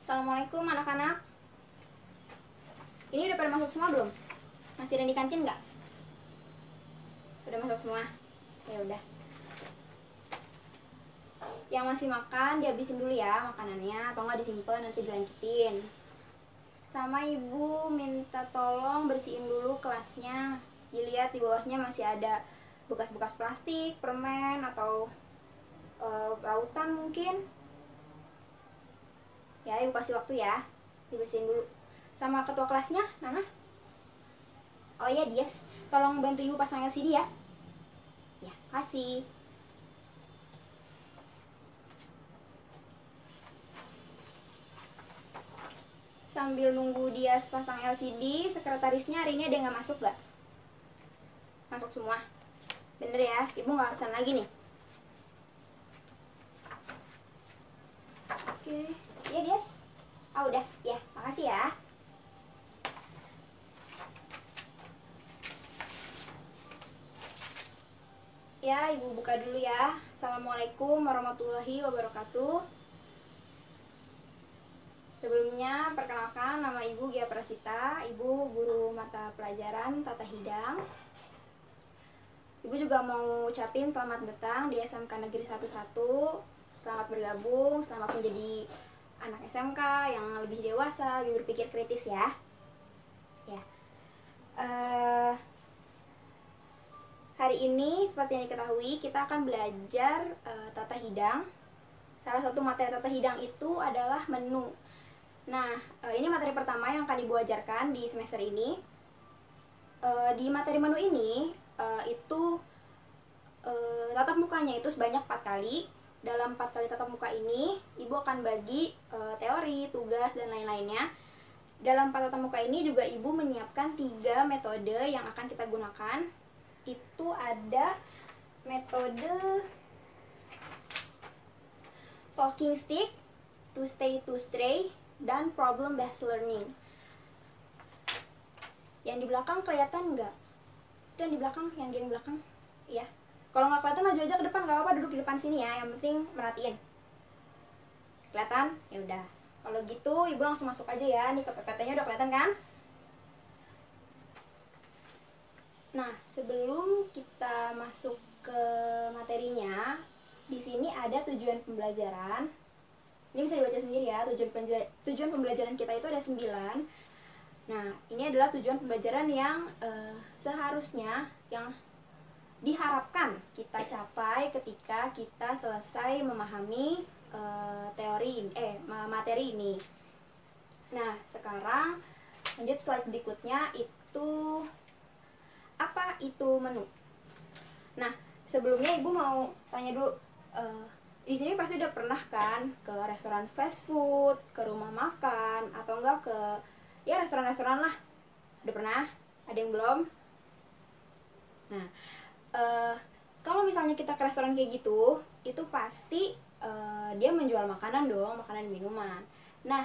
Assalamualaikum anak-anak. Ini udah pada masuk semua belum? Masih ada di kantin nggak? Udah masuk semua? Ya udah. Yang masih makan dihabisin dulu ya makanannya, atau nggak disimpan nanti dilanjutin. Sama ibu minta tolong bersihin dulu kelasnya. Dilihat di bawahnya masih ada bekas-bekas plastik, permen, atau lautan mungkin. Ya, ibu kasih waktu ya, dibersihin dulu. Sama ketua kelasnya, Nana. Oh iya, Dias, tolong bantu ibu pasang LCD ya. Ya, kasih. Sambil nunggu Dias pasang LCD, sekretarisnya hari ini ada yang nggak masuk gak? Masuk semua. Bener ya, ibu nggak pesan lagi nih. Oke, iya Dias. Ah udah, ya, makasih ya. Ya, ibu buka dulu ya. Assalamualaikum warahmatullahi wabarakatuh. Sebelumnya, perkenalkan nama ibu Gia Prasita, ibu guru mata pelajaran Tata Hidang. Ibu juga mau ucapin selamat datang di SMK Negeri 11. Selamat bergabung, selamat menjadi anak SMK yang lebih dewasa, lebih berpikir kritis ya. Ya. Hari ini seperti yang diketahui kita akan belajar tata hidang. Salah satu materi tata hidang itu adalah menu. Nah, ini materi pertama yang akan ibu ajarkan di semester ini. Di materi menu ini itu tatap mukanya itu sebanyak 4 kali. Dalam 4 kali tatap muka ini ibu akan bagi teori, tugas, dan lain-lainnya. Dalam 4 tatap muka ini juga ibu menyiapkan 3 metode yang akan kita gunakan. Itu ada metode talking stick, to stray, dan problem based learning. Yang di belakang kelihatan nggak? Itu yang di belakang, yang di belakang. Iya. Kalau nggak kelihatan maju aja ke depan, nggak apa-apa, duduk di depan sini ya. Yang penting merhatiin. Kelihatan? Ya udah. Kalau gitu ibu langsung masuk aja ya. Nih ke PPT-nya udah kelihatan kan? Nah, sebelum kita masuk ke materinya, di sini ada tujuan pembelajaran. Ini bisa dibaca sendiri ya. Tujuan pembelajaran kita itu ada 9. Nah, ini adalah tujuan pembelajaran yang seharusnya yang diharapkan kita capai ketika kita selesai memahami materi ini. Nah, sekarang lanjut slide berikutnya, itu apa itu menu. Nah, sebelumnya ibu mau tanya dulu, di sini pasti udah pernah kan ke restoran fast food, ke rumah makan, atau enggak ke ya restoran-restoran lah. Udah pernah? Ada yang belum? Nah, kalau misalnya kita ke restoran kayak gitu, itu pasti dia menjual makanan dong, makanan dan minuman. Nah,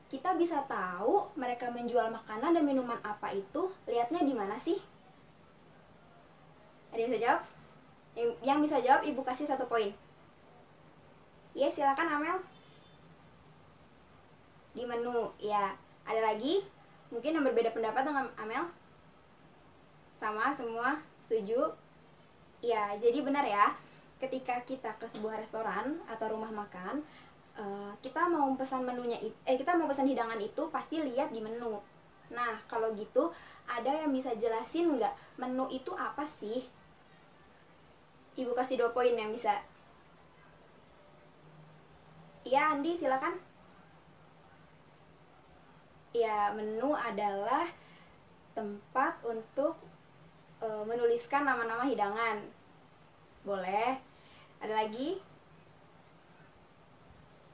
kita bisa tahu mereka menjual makanan dan minuman apa itu lihatnya di mana sih? Ada yang bisa jawab? Yang bisa jawab ibu kasih 1 poin. Iya, silakan Amel. Di menu, ya. Ada lagi? Mungkin yang berbeda pendapat dengan Amel? Sama semua? Setuju? Ya, jadi benar ya. Ketika kita ke sebuah restoran atau rumah makan, kita mau pesan kita mau pesan hidangan itu pasti lihat di menu. Nah, kalau gitu ada yang bisa jelasin nggak menu itu apa sih? Ibu kasih 2 poin yang bisa. Iya, Andi silakan. Ya, menu adalah tempat untuk menuliskan nama-nama hidangan. Boleh. Ada lagi?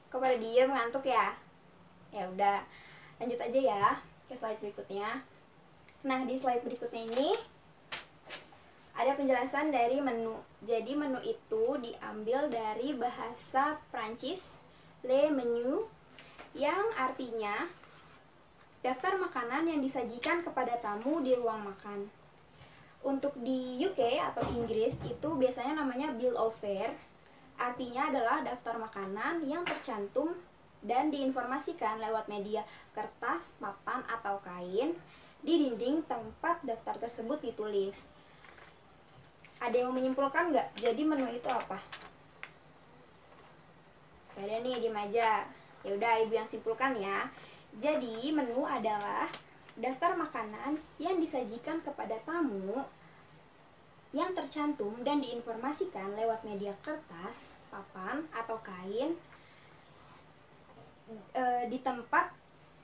Kok pada diem, ngantuk ya? Ya udah, lanjut aja ya ke slide berikutnya. Nah, di slide berikutnya ini ada penjelasan dari menu. Jadi menu itu diambil dari bahasa Prancis, le menu, yang artinya daftar makanan yang disajikan kepada tamu di ruang makan. Untuk di UK atau Inggris itu biasanya namanya bill of fare. Artinya adalah daftar makanan yang tercantum dan diinformasikan lewat media kertas, papan, atau kain di dinding tempat daftar tersebut ditulis. Ada yang mau menyimpulkan nggak? Jadi menu itu apa? Ada nih di meja. Ya udah, ibu yang simpulkan ya. Jadi menu adalah daftar makanan yang disajikan kepada tamu yang tercantum dan diinformasikan lewat media kertas, papan, atau kain di tempat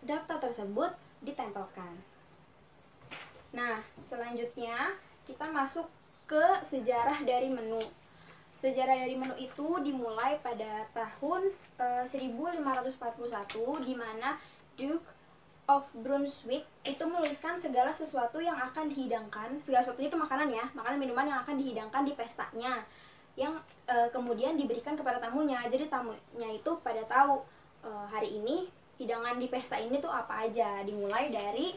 daftar tersebut ditempelkan. Nah, selanjutnya kita masuk ke sejarah dari menu. Sejarah dari menu itu dimulai pada tahun 1541, di mana Duke of Brunswick itu menuliskan segala sesuatu yang akan dihidangkan, segala sesuatu itu makanan ya, makanan minuman yang akan dihidangkan di pestanya, yang kemudian diberikan kepada tamunya. Jadi tamunya itu pada tahu hari ini hidangan di pesta ini tuh apa aja, dimulai dari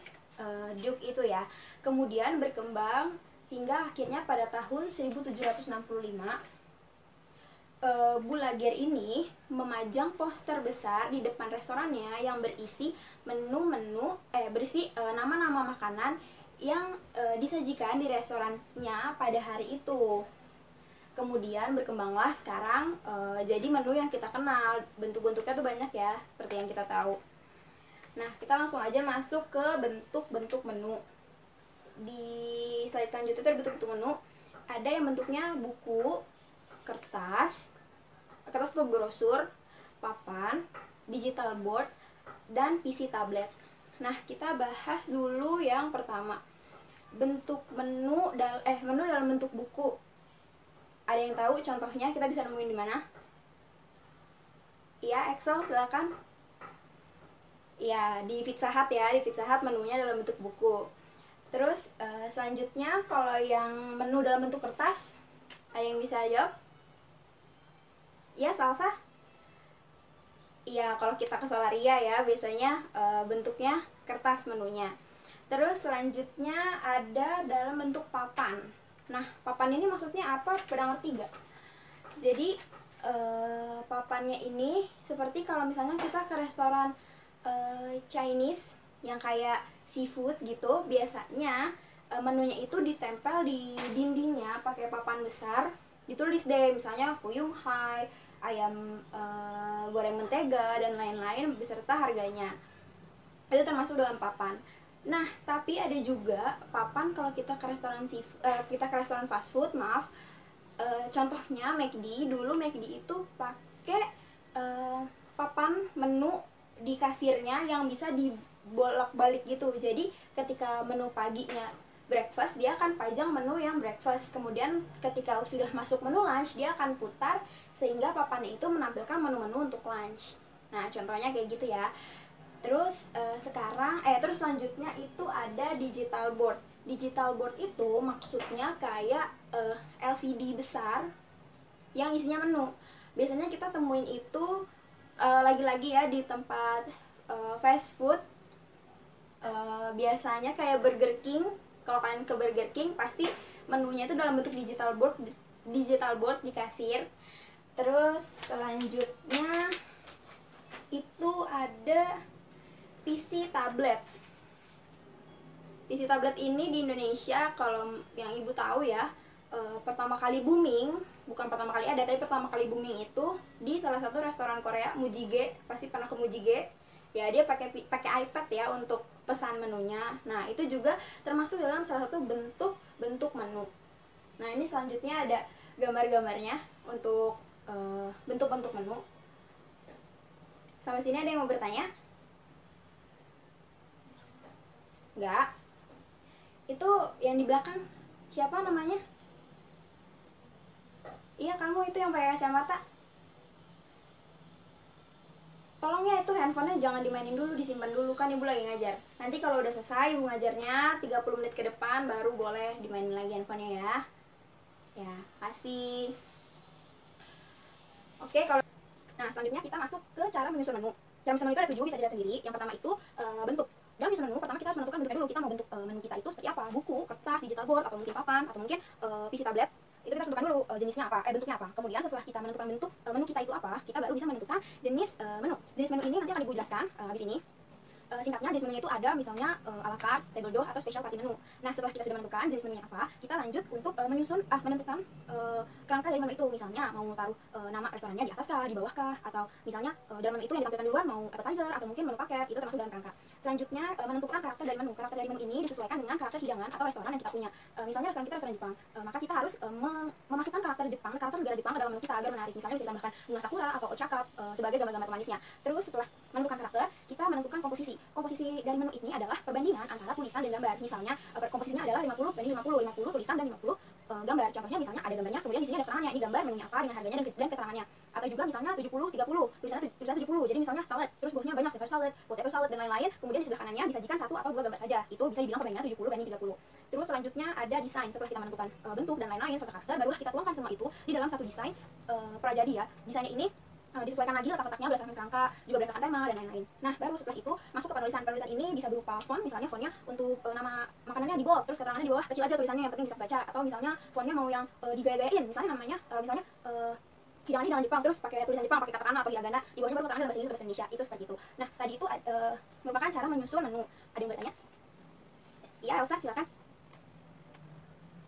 Duke itu ya. Kemudian berkembang hingga akhirnya pada tahun 1765 Bu Laguerre ini memajang poster besar di depan restorannya yang berisi berisi nama-nama makanan yang disajikan di restorannya pada hari itu. Kemudian berkembanglah sekarang jadi menu yang kita kenal. Bentuk-bentuknya tuh banyak ya, seperti yang kita tahu. Nah, kita langsung aja masuk ke bentuk-bentuk menu. Di slide selanjutnya itu ada bentuk-bentuk menu. Ada yang bentuknya buku, kertas atau brosur, papan, digital board, dan PC tablet. Nah, kita bahas dulu yang pertama. Bentuk menu dalam bentuk buku. Ada yang tahu contohnya kita bisa nemuin di mana? Iya, Excel silakan. Ya, di Pizza Hut ya, di Pizza Hut menunya dalam bentuk buku. Terus selanjutnya kalau yang menu dalam bentuk kertas, ada yang bisa jawab? Iya, Salsa? Iya, kalau kita ke Solaria ya, biasanya bentuknya kertas menunya. Terus selanjutnya ada dalam bentuk papan. Nah, papan ini maksudnya apa? Pada ngerti gak? Jadi papannya ini seperti kalau misalnya kita ke restoran Chinese yang kayak seafood gitu, biasanya menunya itu ditempel di dindingnya pakai papan besar, ditulis deh misalnya fuyung hai, ayam goreng mentega, dan lain-lain beserta harganya. Itu termasuk dalam papan. Nah, tapi ada juga papan kalau kita ke restoran fast food, maaf. Contohnya McD, dulu McD itu pakai papan menu di kasirnya yang bisa dibolak-balik gitu. Jadi ketika menu paginya breakfast, dia akan pajang menu yang breakfast. Kemudian ketika sudah masuk menu lunch, dia akan putar sehingga papannya itu menampilkan menu-menu untuk lunch. Nah, contohnya kayak gitu ya. Terus terus selanjutnya itu ada digital board. Digital board itu maksudnya kayak LCD besar yang isinya menu. Biasanya kita temuin itu lagi-lagi ya di tempat fast food. Biasanya kayak Burger King. Kalau kalian ke Burger King pasti menunya itu dalam bentuk digital board di kasir. Terus selanjutnya itu ada PC tablet. PC tablet ini di Indonesia, kalau yang ibu tahu ya, pertama kali booming, bukan pertama kali ada, tapi pertama kali booming itu di salah satu restoran Korea, Mujige. Pasti pernah ke Mujige. Ya, dia pakai iPad ya untuk pesan menunya. Nah, itu juga termasuk dalam salah satu bentuk menu. Nah, ini selanjutnya ada gambar-gambarnya untuk bentuk-bentuk menu. Sampai sini ada yang mau bertanya? Enggak. Itu yang di belakang siapa namanya? Iya, kamu itu yang pakai kacamata. Tolong ya, itu handphonenya jangan dimainin dulu, disimpan dulu, kan ibu lagi ngajar. Nanti kalau udah selesai ibu ngajarnya 30 menit ke depan baru boleh dimainin lagi handphonenya ya. Ya, kasih. Oke, nah selanjutnya kita masuk ke cara menyusun menu. Cara menyusun menu itu ada 7, bisa dilihat sendiri. Yang pertama itu bentuk. Dalam menyusun menu, pertama kita harus menentukan bentuknya dulu. Kita mau bentuk menu kita itu seperti apa? Buku, kertas, digital board, atau mungkin papan, atau mungkin PC tablet. itu kita harus tentukan dulu jenisnya apa, bentuknya apa. Kemudian setelah kita menentukan bentuk menu kita itu apa, kita baru bisa menentukan jenis menu. Jenis menu ini nanti akan ibu jelaskan di sini. Singkatnya jenis menunya itu ada misalnya a la carte, table d'eau, atau special party menu. Nah setelah kita sudah menentukan jenis menunya apa, kita lanjut untuk menentukan kerangka dari menu itu. Misalnya mau taruh nama restorannya di atas kah, di bawah kah, atau misalnya dalam menu itu yang ditampilkan duluan mau appetizer atau mungkin menu paket, itu termasuk dalam kerangka. Selanjutnya menentukan karakter dari menu. Karakter dari menu ini disesuaikan dengan karakter hidangan atau restoran yang kita punya. Misalnya restoran kita restoran Jepang, maka kita harus memasukkan karakter Jepang, karakter negara Jepang ke dalam menu kita agar menarik. Misalnya bisa ditambahkan bunga sakura atau ochakap sebagai gambar-gambar pemanisnya. Terus setelah menentukan karakter, kita menentukan komposisi. Komposisi dari menu ini adalah perbandingan antara tulisan dan gambar. Misalnya komposisinya adalah 50 banding 50, 50 tulisan dan 50 gambar. Contohnya misalnya ada gambarnya, kemudian di sini ada keterangannya, ini gambar menunya apa dengan harganya dan keterangannya. Atau juga misalnya 70 30, tulisannya 70. Jadi misalnya salad, terus buahnya banyak, Caesar salad, potato salad dan lain-lain. Kemudian di sebelah kanannya disajikan 1 atau 2 gambar saja. Itu bisa dibilang perbandingan 70 banding 30. Terus selanjutnya ada desain. Setelah kita menentukan bentuk dan lain-lain serta karakter, barulah kita tuangkan semua itu di dalam satu desain prajadi ya. Desainnya ini disesuaikan lagi letak-letaknya berdasarkan kerangka, juga berdasarkan tema dan lain-lain. Nah, baru setelah itu masuk ke penulisan. Penulisan ini bisa berupa font, misalnya fontnya untuk nama makanannya di bold, terus keterangannya di bawah kecil aja tulisannya, yang penting bisa baca. Atau misalnya fontnya mau yang digaya-gayain, misalnya namanya hidangan hidangan Jepang, terus pakai tulisan Jepang, pakai katakana atau hiragana, di bawahnya baru keterangan dalam bahasa Inggris atau bahasa Indonesia. Itu seperti itu. Nah, tadi itu merupakan cara menyusun menu. Ada yang bertanya? Iya, Elsa, silakan.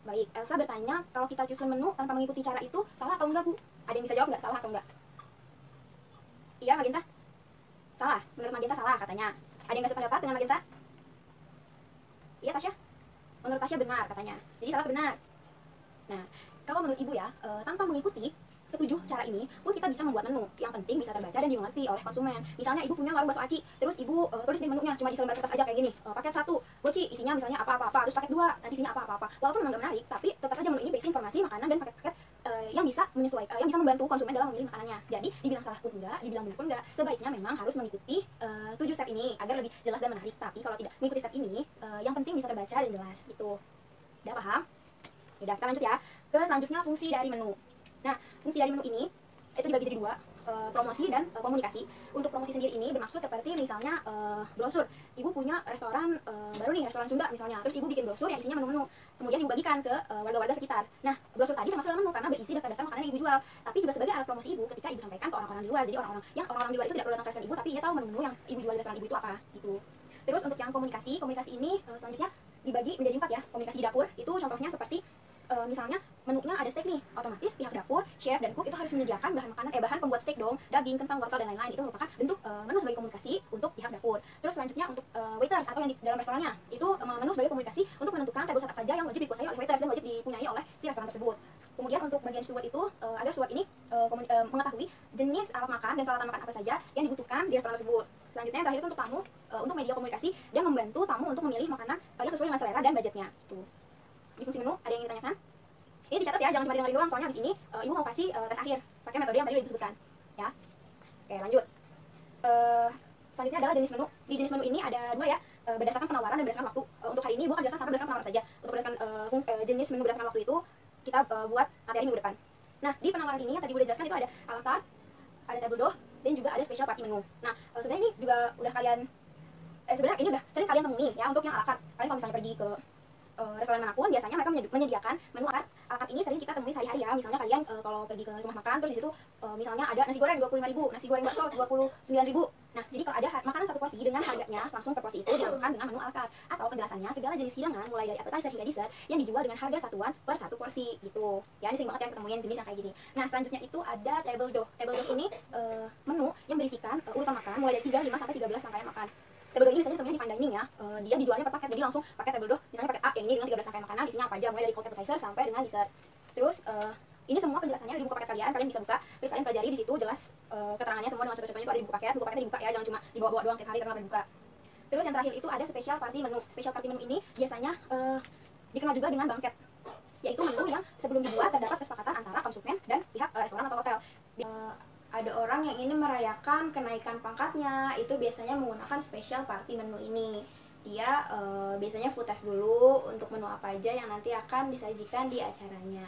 Baik, Elsa bertanya, kalau kita susun menu tanpa mengikuti cara itu, salah atau enggak, Bu? Ada yang bisa jawab nggak, salah atau enggak? Iya, Magenta? Salah, menurut Magenta salah katanya. Ada yang nggak sependapat dengan Magenta? Iya, Tasya? Menurut Tasya benar katanya. Jadi salah benar. Nah, kalau menurut Ibu ya, tanpa mengikuti ketujuh cara ini pun kita bisa membuat menu yang penting bisa terbaca dan dimengerti oleh konsumen. Misalnya Ibu punya warung bakso aci, terus Ibu tulis di menunya cuma di selembar kertas aja kayak gini, paket 1 goci, isinya misalnya apa-apa-apa, terus paket 2 nanti isinya apa-apa-apa. Walaupun memang gak menarik, tapi tetap saja menu ini berisi informasi makanan dan paket-paket yang bisa menyesuaikan, yang bisa membantu konsumen dalam memilih makanannya. Jadi dibilang salah pun enggak, dibilang benar pun enggak, sebaiknya memang harus mengikuti 7 step ini agar lebih jelas dan menarik. Tapi kalau tidak mengikuti step ini, yang penting bisa terbaca dan jelas gitu. Udah paham? Udah, kita lanjut ya ke selanjutnya, fungsi dari menu. Nah, fungsi dari menu ini itu dibagi jadi 2, promosi dan komunikasi. Untuk promosi sendiri ini bermaksud seperti misalnya brosur. Ibu punya restoran baru nih, restoran Sunda misalnya, terus Ibu bikin brosur yang isinya menu-menu, kemudian Ibu bagikan ke warga-warga sekitar. Nah, brosur tadi termasuk dalam menu karena berisi daftar-daftar makanan yang Ibu jual, tapi juga sebagai alat promosi Ibu ketika Ibu sampaikan ke orang-orang di luar. Jadi orang-orang di luar itu tidak perlu datang ke restoran Ibu, tapi ia tahu menu-menu yang Ibu jual di restoran Ibu itu apa gitu. Terus untuk yang komunikasi ini selanjutnya dibagi menjadi 4 ya. Komunikasi di dapur itu contohnya seperti misalnya menunya ada steak nih, otomatis pihak dapur, chef dan cook itu harus menyediakan bahan pembuat steak dong, daging, kentang, wortel dan lain-lain. Itu merupakan bentuk menu sebagai komunikasi untuk pihak dapur. Terus selanjutnya untuk waiters atau yang di dalam restorannya, itu menu sebagai komunikasi untuk menentukan table setup saja yang wajib dikuasai oleh waiters dan wajib dipunyai oleh si restoran tersebut. Kemudian untuk bagian steward itu agar steward ini mengetahui jenis alat makan dan peralatan makan apa saja yang dibutuhkan di restoran tersebut. Selanjutnya yang terakhir itu untuk tamu, untuk media komunikasi dan membantu tamu untuk memilih makanan yang sesuai dengan selera dan budgetnya. Tuh. Di fungsi menu ada yang ditanyakan? Ini dicatat ya, jangan cuma dengerin doang, soalnya di sini Ibu mau kasih tes akhir pakai metode yang tadi udah Ibu sebutkan ya. Oke, lanjut. Selanjutnya adalah jenis menu. Di jenis menu ini ada 2 ya, berdasarkan penawaran dan berdasarkan waktu. Untuk hari ini Ibu akan jelaskan sampai berdasarkan penawaran saja. Untuk berdasarkan jenis menu berdasarkan waktu itu kita buat materi minggu depan. Nah, di penawaran ini yang tadi udah jelaskan itu ada a la carte, ada table d'eau, dan juga ada special party menu. Nah, sebenarnya ini juga udah kalian sebenarnya ini udah sering kalian temui ya untuk yang a la carte. Kalian kalau misalnya pergi ke restoran manapun biasanya mereka menyediakan menu a la carte ini sering kita temui sehari-hari ya. Misalnya kalian kalau pergi ke rumah makan terus di situ misalnya ada nasi goreng 25.000, nasi goreng bakso 29.000. Nah, jadi kalau ada makanan satu porsi dengan harganya langsung per porsi itu dinamakan dengan menu a la carte, atau penjelasannya segala jenis hidangan mulai dari appetizer hingga dessert yang dijual dengan harga satuan per satu porsi gitu. Ya, ini sering banget yang ketemuin jenis yang kayak gini. Nah, selanjutnya itu ada table d'eau. Table d'eau ini menu yang berisikan urutan makan mulai dari 3, 5 sampai 13 rangkaian makan. Table d'eau ini biasanya ditemukan di fine dining ya. Dia dijualnya per paket, jadi langsung pakai table d'eau. Misalnya paket A yang ini dengan 13 rangkaian makanan, isinya apa aja mulai dari cold appetizer sampai dengan dessert. Terus ini semua penjelasannya di buku paket kalian bisa buka, terus kalian pelajari di situ jelas keterangannya semua dengan contoh-contohnya itu ada di buku paketnya dibuka ya, jangan cuma dibawa-bawa doang tiap hari tapi nggak dibuka. Terus yang terakhir itu ada special party menu. Special party menu ini biasanya dikenal juga dengan banquet, yaitu menu yang sebelum dibuat terdapat kesepakatan antara konsumen dan pihak restoran atau hotel. Ada orang yang ingin merayakan kenaikan pangkatnya, itu biasanya menggunakan special party menu ini. Dia biasanya food test dulu untuk menu apa aja yang nanti akan disajikan di acaranya.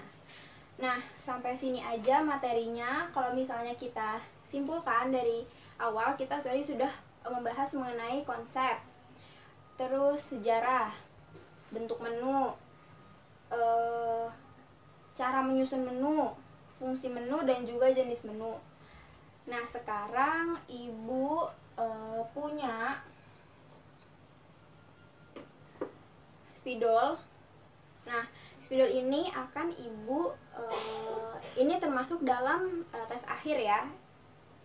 Nah, sampai sini aja materinya. Kalau misalnya kita simpulkan dari awal, kita tadi sudah membahas mengenai konsep, terus sejarah, bentuk menu, cara menyusun menu, fungsi menu, dan juga jenis menu. Nah, sekarang Ibu punya spidol. Nah, spidol ini akan Ibu ini termasuk dalam tes akhir ya.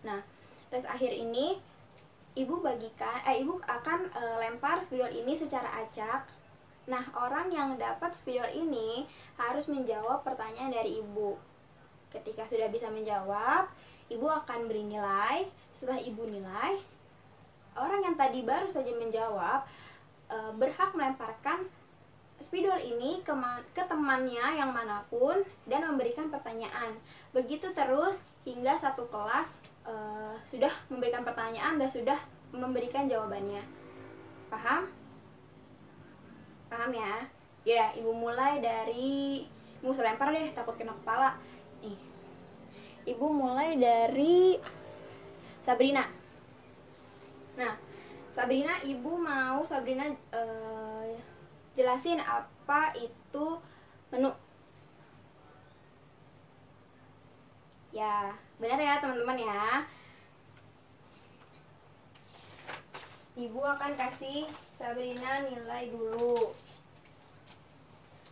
Nah, tes akhir ini Ibu akan lempar spidol ini secara acak. Nah, orang yang dapat spidol ini harus menjawab pertanyaan dari Ibu. Ketika sudah bisa menjawab, Ibu akan beri nilai. Setelah Ibu nilai, orang yang tadi baru saja menjawab berhak melemparkan spidol ini ke temannya yang manapun dan memberikan pertanyaan. Begitu terus hingga satu kelas sudah memberikan pertanyaan dan sudah memberikan jawabannya. Paham? Paham ya? Ya, Ibu mulai dari, Ibu usah lempar deh, takut kena kepala. Nih, Ibu mulai dari Sabrina. Nah, Sabrina, Ibu mau Sabrina jelasin apa itu menu. Ya, benar ya teman-teman ya. Ibu akan kasih Sabrina nilai dulu.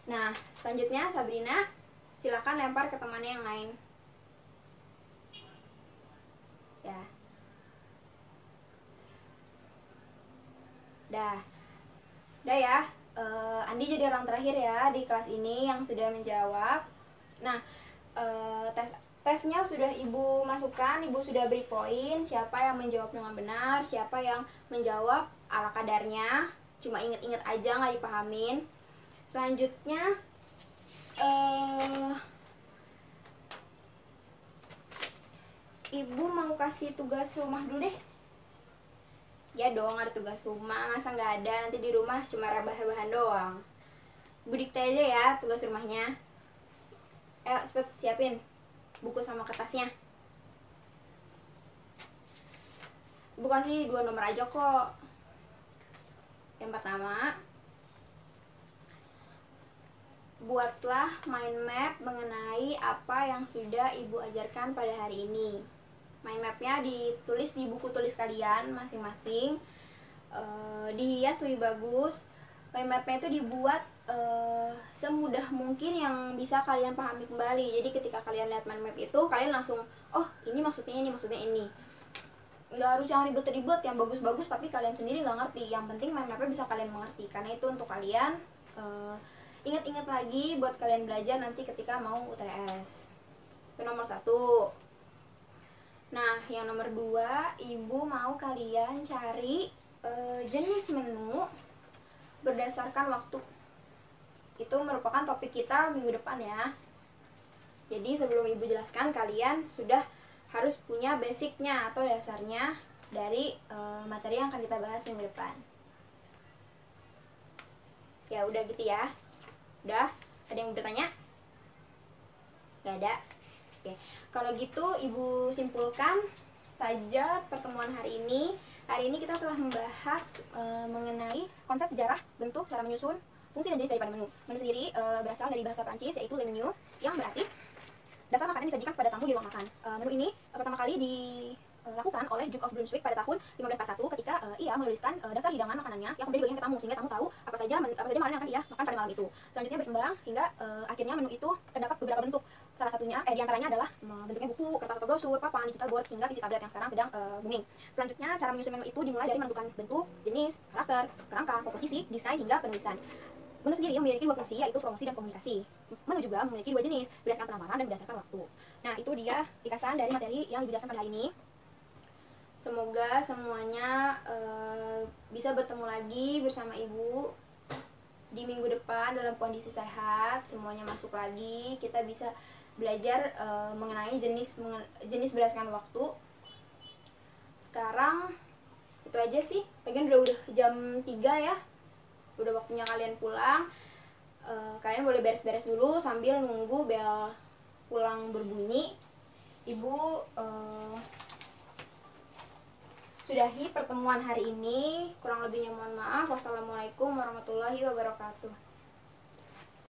Nah, selanjutnya Sabrina silakan lempar ke temannya yang lain. Ya. Dah ya. Andi jadi orang terakhir ya di kelas ini yang sudah menjawab. Nah, tesnya sudah Ibu masukkan, Ibu sudah beri poin siapa yang menjawab dengan benar, siapa yang menjawab ala kadarnya, cuma inget-inget aja nggak dipahamin. Selanjutnya Ibu mau kasih tugas rumah dulu deh. Ya dong, ada tugas rumah, masa nggak ada, nanti di rumah cuma rebahan-rebahan doang. Bu dikte aja ya tugas rumahnya. Ayo cepet siapin buku sama kertasnya. Ibu kasih 2 nomor aja kok. Yang pertama, buatlah mind map mengenai apa yang sudah Ibu ajarkan pada hari ini. Mind mapnya ditulis di buku tulis kalian masing-masing, dihias lebih bagus. Mind mapnya itu dibuat semudah mungkin yang bisa kalian pahami kembali. Jadi ketika kalian lihat mind map itu, kalian langsung, oh ini maksudnya ini, maksudnya ini. Nggak harus yang ribet-ribet, yang bagus-bagus tapi kalian sendiri nggak ngerti. Yang penting mind mapnya bisa kalian mengerti, karena itu untuk kalian ingat-ingat lagi buat kalian belajar nanti ketika mau UTS. Itu nomor 1. Nah, yang nomor 2, Ibu mau kalian cari jenis menu berdasarkan waktu. Itu merupakan topik kita minggu depan ya. Jadi sebelum Ibu jelaskan, kalian sudah harus punya basicnya atau dasarnya dari materi yang akan kita bahas minggu depan. Ya udah gitu ya. Udah? Ada yang bertanya? Gak ada? Oke, kalau gitu Ibu simpulkan saja pertemuan hari ini. Hari ini kita telah membahas mengenai konsep sejarah, bentuk, cara menyusun, fungsi dan jenis daripada menu. Menu sendiri berasal dari bahasa Prancis, yaitu le menu, yang berarti daftar makanan disajikan kepada tamu di ruang makan. Menu ini pertama kali dilakukan oleh Duke of Brunswick pada tahun 1541 ketika ia menuliskan daftar hidangan makanannya yang kemudian dibagikan ke tamu, sehingga tamu tahu apa saja makanan yang akan ia makan pada malam itu. Selanjutnya berkembang hingga akhirnya menu itu terdapat beberapa bentuk. Salah satunya diantaranya adalah bentuknya buku, kertas atau brosur, papan, digital board, hingga PC tablet yang sekarang sedang booming. Selanjutnya cara menyusun menu itu dimulai dari menentukan bentuk, jenis, karakter, kerangka, komposisi, desain, hingga penulisan. Menu sendiri memiliki 2 fungsi, yaitu promosi dan komunikasi. Menu juga memiliki 2 jenis, berdasarkan penawaran dan berdasarkan waktu. Nah, itu dia ringkasan dari materi yang dijelaskan pada hari ini. Semoga semuanya bisa bertemu lagi bersama Ibu di minggu depan dalam kondisi sehat, semuanya masuk lagi, kita bisa belajar mengenai jenis berdasarkan waktu. Sekarang itu aja sih, lagian udah jam 3 ya, udah waktunya kalian pulang. Kalian boleh beres-beres dulu sambil nunggu bel pulang berbunyi. Ibu sudahi pertemuan hari ini. Kurang lebihnya mohon maaf. Wassalamualaikum warahmatullahi wabarakatuh.